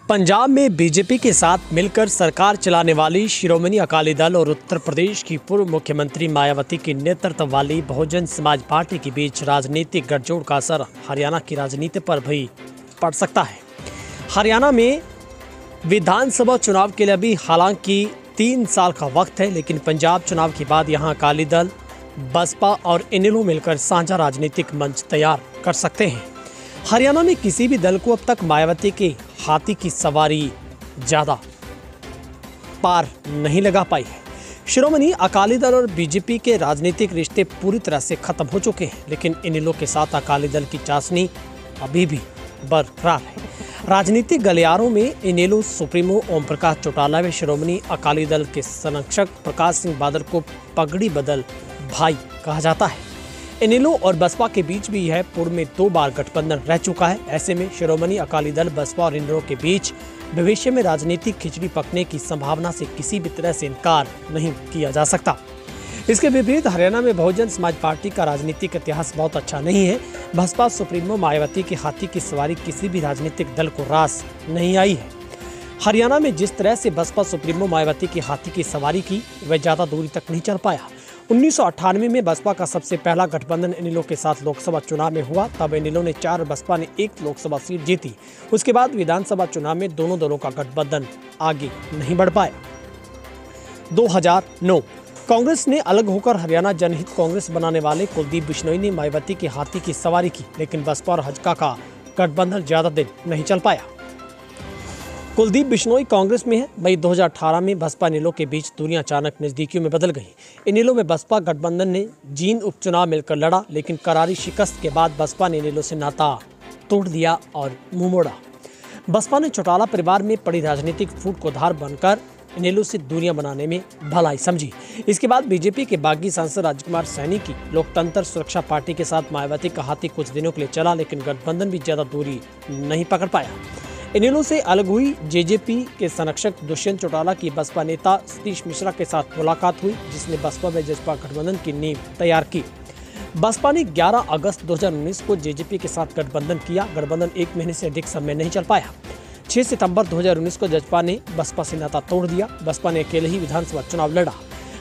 पंजाब में बीजेपी के साथ मिलकर सरकार चलाने वाली शिरोमणि अकाली दल और उत्तर प्रदेश की पूर्व मुख्यमंत्री मायावती के नेतृत्व वाली बहुजन समाज पार्टी के बीच राजनीतिक गठजोड़ का असर हरियाणा की राजनीति पर भी पड़ सकता है। हरियाणा में विधानसभा चुनाव के लिए अभी हालांकि 3 साल का वक्त है, लेकिन पंजाब चुनाव के बाद यहां अकाली दल, बसपा और इनेलो मिलकर साझा राजनीतिक मंच तैयार कर सकते हैं। हरियाणा में किसी भी दल को अब तक मायावती के हाथी की सवारी ज्यादा पार नहीं लगा पाई है। शिरोमणि अकाली दल और बीजेपी के राजनीतिक रिश्ते पूरी तरह से खत्म हो चुके हैं, लेकिन इनेलो के साथ अकाली दल की चाशनी अभी भी बरकरार है। राजनीतिक गलियारों में इनेलो सुप्रीमो ओम प्रकाश चौटाला व शिरोमणि अकाली दल के संरक्षक प्रकाश सिंह बादल को पगड़ी बदल भाई कहा जाता है। इनेलो और बसपा के बीच भी यह पूर्व में 2 बार गठबंधन रह चुका है। ऐसे में शिरोमणि अकाली दल, बसपा और इनेलो के बीच भविष्य में राजनीतिक खिचड़ी पकने की संभावना से किसी भी तरह से इनकार नहीं किया जा सकता। इसके विपरीत हरियाणा में बहुजन समाज पार्टी का राजनीतिक इतिहास बहुत अच्छा नहीं है। बसपा सुप्रीमो मायावती के हाथी की सवारी किसी भी राजनीतिक दल को रास नहीं आई है। हरियाणा में जिस तरह से बसपा सुप्रीमो मायावती की हाथी की सवारी की, वह ज्यादा दूरी तक नहीं चल पाया। 1998 में बसपा का सबसे पहला गठबंधन इनेलो के साथ लोकसभा चुनाव में हुआ। तब इनेलो ने 4 और बसपा ने 1 लोकसभा सीट जीती। उसके बाद विधानसभा चुनाव में दोनों दलों का गठबंधन आगे नहीं बढ़ पाया। 2009 कांग्रेस ने अलग होकर हरियाणा जनहित कांग्रेस बनाने वाले कुलदीप बिश्नोई ने मायावती के हाथी की सवारी की, लेकिन बसपा और हजका का गठबंधन ज्यादा दिन नहीं चल पाया। कुलदीप बिश्नोई कांग्रेस में है। मई 2018 में बसपा इनेलो के बीच दूरियां अचानक नजदीकियों में बदल गई। इनेलो में बसपा गठबंधन ने जींद उपचुनाव मिलकर लड़ा, लेकिन करारी शिकस्त के बाद बसपा ने इनेलो से नाता तोड़ दिया और मुंह मोड़ा। बसपा ने चौटाला परिवार में पड़ी राजनीतिक फूट को धार बनकर इनेलो से दूरियां बनाने में भलाई समझी। इसके बाद बीजेपी के बागी सांसद राजकुमार सैनी की लोकतंत्र सुरक्षा पार्टी के साथ मायावती का हाथी कुछ दिनों के लिए चला, लेकिन गठबंधन भी ज्यादा दूरी नहीं पकड़ पाया। इनेलो से अलग हुई जेजेपी के संरक्षक दुष्यंत चौटाला की बसपा नेता सतीश मिश्रा के साथ मुलाकात हुई, जिसने बसपा व जसपा गठबंधन की नींव तैयार की। बसपा ने 11 अगस्त 2019 को जेजेपी के साथ गठबंधन किया। गठबंधन 1 महीने से अधिक समय नहीं चल पाया। 6 सितंबर 2019 को जसपा ने बसपा से नाता तोड़ दिया। बसपा ने अकेले ही विधानसभा चुनाव लड़ा।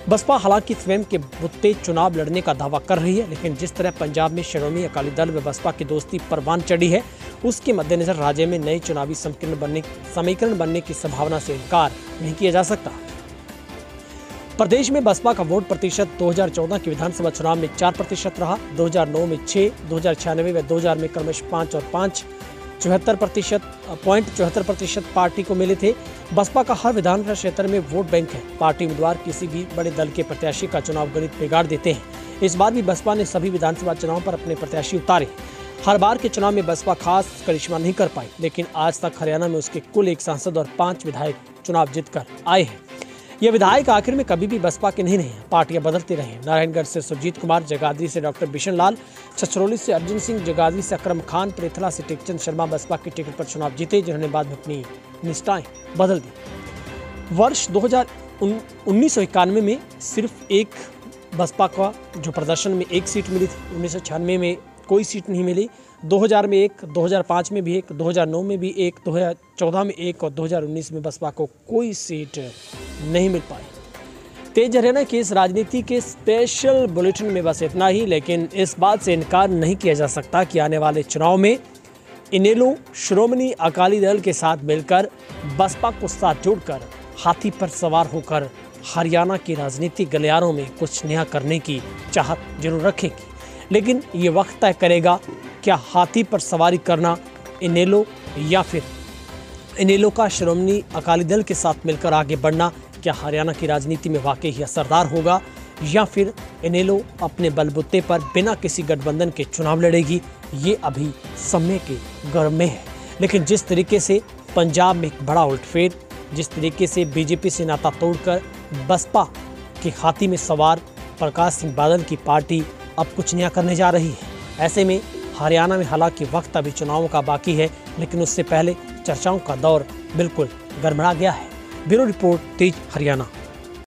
बसपा हालांकि स्वयं के बुत्ते चुनाव लड़ने का दावा कर रही है, लेकिन जिस तरह पंजाब में शिरोमणि अकाली दल व बसपा की दोस्ती परवान चढ़ी है, उसके मद्देनजर राज्य में नए चुनावी समीकरण बनने की संभावना से इनकार नहीं किया जा सकता। प्रदेश में बसपा का वोट प्रतिशत 2014 के विधानसभा चुनाव में 4% रहा, 2009 में 6, 2096 व 2000 में क्रमश 5 और 5, 74% पार्टी को मिले थे। बसपा का हर विधानसभा क्षेत्र में वोट बैंक है। पार्टी उम्मीदवार किसी भी बड़े दल के प्रत्याशी का चुनाव गणित बिगाड़ देते हैं। इस बार भी बसपा ने सभी विधानसभा चुनाव पर अपने प्रत्याशी उतारे। हर बार के चुनाव में बसपा खास करिश्मा नहीं कर पाई, लेकिन आज तक हरियाणा में उसके कुल 1 सांसद और 5 विधायक चुनाव जीतकर आए हैं। ये विधायक आखिर में कभी भी बसपा के नहीं रहे। पार्टियां बदलती रही। नारायणगढ़ से सुरजीत कुमार, जगाधरी से डॉक्टर बिशन लाल, छछरौली से अर्जुन सिंह, जगाधधरी से अकरम खान, पृथला से टेकचंद शर्मा बसपा की टिकट पर चुनाव जीते, जिन्होंने बाद में अपनी निष्ठाएं बदल दी। वर्ष 1991 में सिर्फ एक बसपा का जो प्रदर्शन में 1 सीट मिली थी। 1996 में कोई सीट नहीं मिली। 2000 में 1, 2005 में भी 1, 2009 में भी 1, 2014 में 1 और 2019 में बसपा को कोई सीट नहीं मिल पाई। तेज हरियाणा की इस राजनीति के स्पेशल बुलेटिन में बस इतना ही, लेकिन इस बात से इनकार नहीं किया जा सकता कि आने वाले चुनाव में इनेलो शिरोमणि अकाली दल के साथ मिलकर बसपा को साथ जोड़कर हाथी पर सवार होकर हरियाणा की राजनीतिक गलियारों में कुछ नया करने की चाहत जरूर रखेगी। लेकिन ये वक्त तय करेगा क्या हाथी पर सवारी करना इनेलो या फिर इनेलो का शिरोमणि अकाली दल के साथ मिलकर आगे बढ़ना क्या हरियाणा की राजनीति में वाकई ही असरदार होगा, या फिर इनेलो अपने बलबूते पर बिना किसी गठबंधन के चुनाव लड़ेगी। ये अभी समय के गर्भ में है। लेकिन जिस तरीके से पंजाब में एक बड़ा उलटफेर, जिस तरीके से बीजेपी से नाता तोड़कर बसपा के हाथी में सवार प्रकाश सिंह बादल की पार्टी अब कुछ नया करने जा रही है, ऐसे में हरियाणा में हालांकि वक्त अभी चुनावों का बाकी है, लेकिन उससे पहले चर्चाओं का दौर बिल्कुल गड़बड़ा गया है। ब्यूरो रिपोर्ट, तेज हरियाणा।